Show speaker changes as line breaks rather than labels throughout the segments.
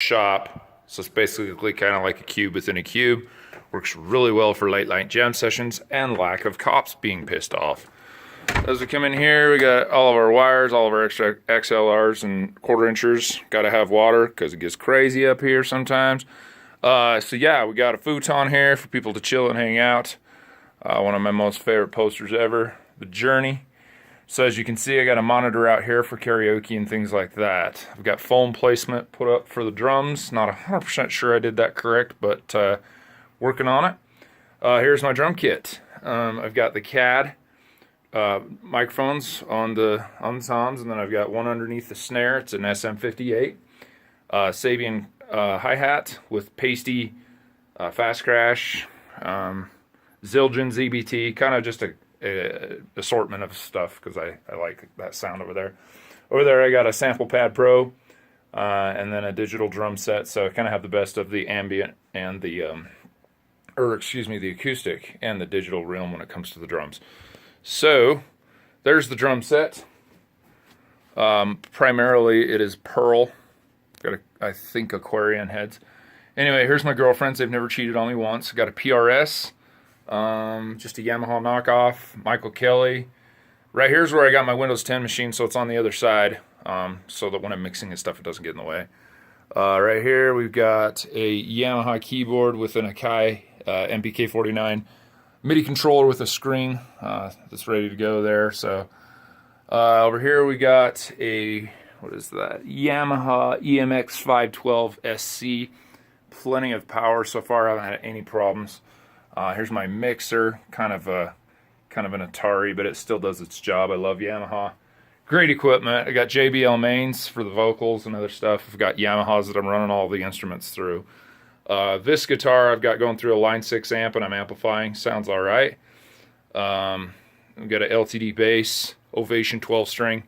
shop. So it's basically kind of like a cube within a cube. Works really well for late night jam sessions and lack of cops being pissed off. As we come in here, we got all of our wires, all of our extra XLRs and quarter inchers. Got to have water because it gets crazy up here sometimes. So yeah, we got a futon here for people to chill and hang out. One of my most favorite posters ever, The Journey. So as you can see, I got a monitor out here for karaoke and things like that. I've got foam placement put up for the drums. Not 100% sure I did that correct, but working on it. Here's my drum kit. I've got the CAD microphones on the toms, and then I've got one underneath the snare. It's an SM58 Sabian hi-hat with pasty fast crash, Zildjian ZBT, kind of just a assortment of stuff because I like that sound over there. Over there I got a Sample Pad Pro and then a digital drum set, so I kind of have the best of the ambient and the the acoustic and the digital realm when it comes to the drums. So there's the drum set. Primarily it is Pearl. Got I think Aquarian heads. Anyway, here's my girlfriends. They've never cheated on me once. Got a PRS. Just a Yamaha knockoff, Michael Kelly. Right here's where I got my Windows 10 machine, so it's on the other side, so that when I'm mixing and stuff, it doesn't get in the way. Right here, we've got a Yamaha keyboard with an Akai MPK49 MIDI controller with a screen that's ready to go there. So over here, we got a, what is that? Yamaha EMX 512 SC. Plenty of power so far. I haven't had any problems. Here's my mixer, kind of an Atari, but it still does its job. I love Yamaha. Great equipment. I got JBL mains for the vocals and other stuff. I've got Yamahas that I'm running all the instruments through. This guitar I've got going through a Line 6 amp and I'm amplifying. Sounds all right. I've got an LTD bass, Ovation 12 string,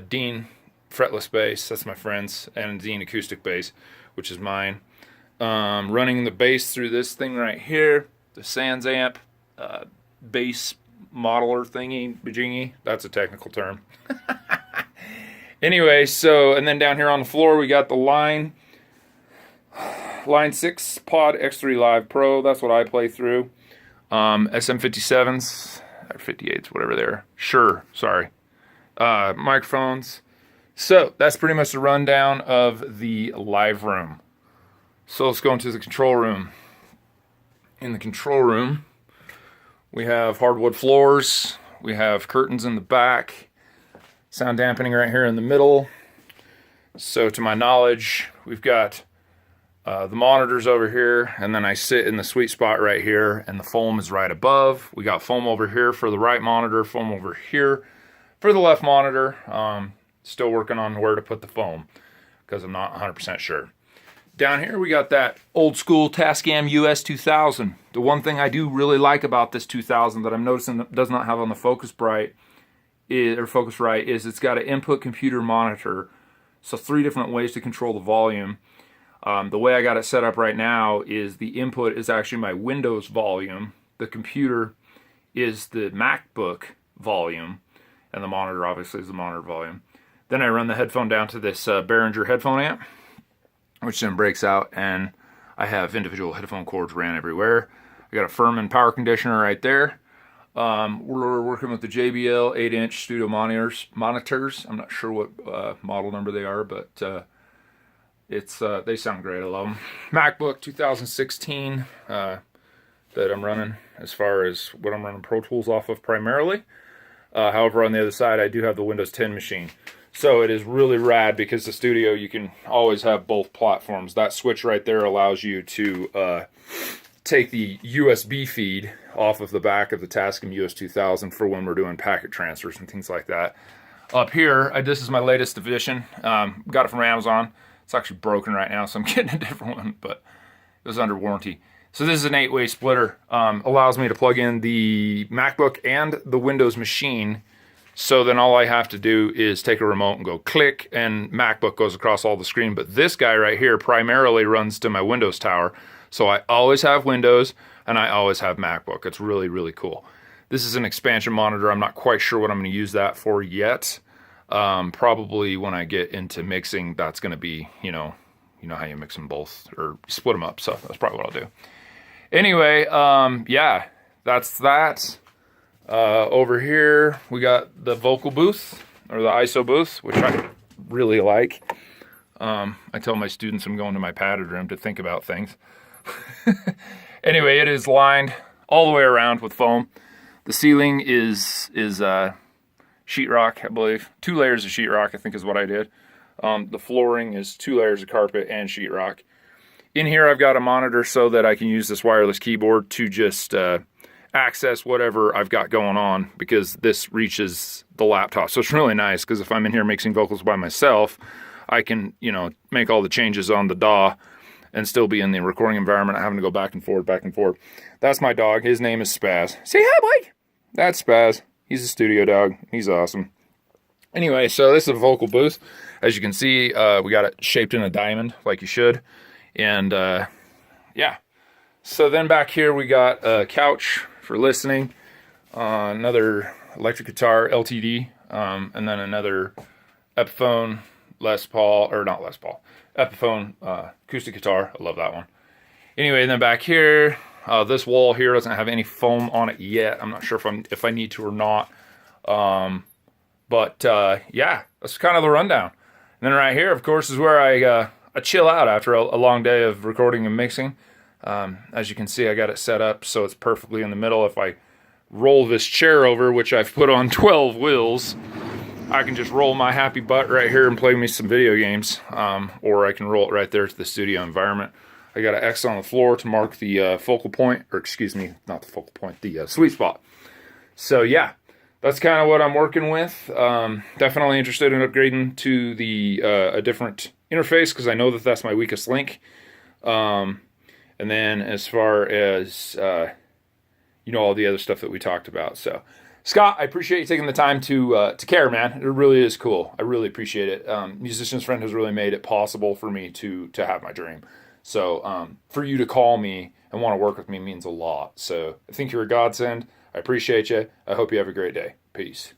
Dean fretless bass, that's my friend's, and Dean acoustic bass, which is mine. Running the bass through this thing right here, the Sans amp bass modeler thingy, bajingy, that's a technical term. Anyway, so, and then down here on the floor we got the Line 6 Pod X3 Live Pro, that's what I play through. SM57s, or 58s, whatever they're. Sure, sorry. Microphones. So, that's pretty much the rundown of the live room. So let's go into the control room. In the control room, we have hardwood floors. We have curtains in the back. Sound dampening right here in the middle. So to my knowledge, we've got the monitors over here, and then I sit in the sweet spot right here, and the foam is right above. We got foam over here for the right monitor, foam over here for the left monitor. Still working on where to put the foam because I'm not 100% sure. Down here we got that old school Tascam US 2000. The one thing I do really like about this 2000 that I'm noticing that does not have on the Focusrite is it's got an input computer monitor. So 3 different ways to control the volume. The way I got it set up right now is the input is actually my Windows volume. The computer is the MacBook volume. And the monitor obviously is the monitor volume. Then I run the headphone down to this Behringer headphone amp, which then breaks out, and I have individual headphone cords ran everywhere. I got a Furman power conditioner right there. We're working with the JBL 8-inch studio monitors. I'm not sure what model number they are, but they sound great. I love them. MacBook 2016 that I'm running as far as what I'm running Pro Tools off of primarily. However, on the other side, I do have the Windows 10 machine. So it is really rad because the studio, you can always have both platforms. That switch right there allows you to take the USB feed off of the back of the Tascam US 2000 for when we're doing packet transfers and things like that. Up here, this is my latest edition. Got it from Amazon. It's actually broken right now, so I'm getting a different one, but it was under warranty. So this is an 8-way splitter. Allows me to plug in the MacBook and the Windows machine. So then all I have to do is take a remote and go click, and MacBook goes across all the screen. But this guy right here primarily runs to my Windows tower. So I always have Windows and I always have MacBook. It's really, really cool. This is an expansion monitor. I'm not quite sure what I'm going to use that for yet. Probably when I get into mixing, that's going to be, You know how you mix them both or split them up. So that's probably what I'll do. Anyway, yeah, that's that. Over here, we got the vocal booth or the ISO booth, which I really like. I tell my students I'm going to my padded room to think about things. Anyway, it is lined all the way around with foam. The ceiling is sheetrock, I believe. 2 layers of sheetrock, I think is what I did. The flooring is 2 layers of carpet and sheetrock. In here, I've got a monitor so that I can use this wireless keyboard to just access whatever I've got going on, because this reaches the laptop. So it's really nice, because if I'm in here mixing vocals by myself, I can, you know, make all the changes on the DAW and still be in the recording environment, not having to go back and forth, back and forth. That's my dog. His name is Spaz. Say hi, Mike. That's Spaz. He's a studio dog. He's awesome. Anyway, so this is a vocal booth. As you can see, we got it shaped in a diamond, like you should. And, yeah. So then back here, we got a couch for listening, another electric guitar, LTD, and then another Epiphone Les Paul, or not Les Paul, Epiphone acoustic guitar. I love that one. Anyway, then back here, this wall here doesn't have any foam on it yet. I'm not sure if I need to or not. But yeah, that's kind of the rundown. And then right here, of course, is where I chill out after a long day of recording and mixing. As you can see, I got it set up so it's perfectly in the middle. If I roll this chair over, which I've put on 12 wheels, I can just roll my happy butt right here and play me some video games. Or I can roll it right there to the studio environment. I got an X on the floor to mark the focal point, or excuse me, not the focal point, the sweet spot. So yeah, that's kind of what I'm working with. Definitely interested in upgrading to the a different interface, because I know that that's my weakest link. And then as far as, you know, all the other stuff that we talked about. So, Scott, I appreciate you taking the time to care, man. It really is cool. I really appreciate it. Musician's Friend has really made it possible for me to have my dream. So for you to call me and want to work with me means a lot. So I think you're a godsend. I appreciate you. I hope you have a great day. Peace.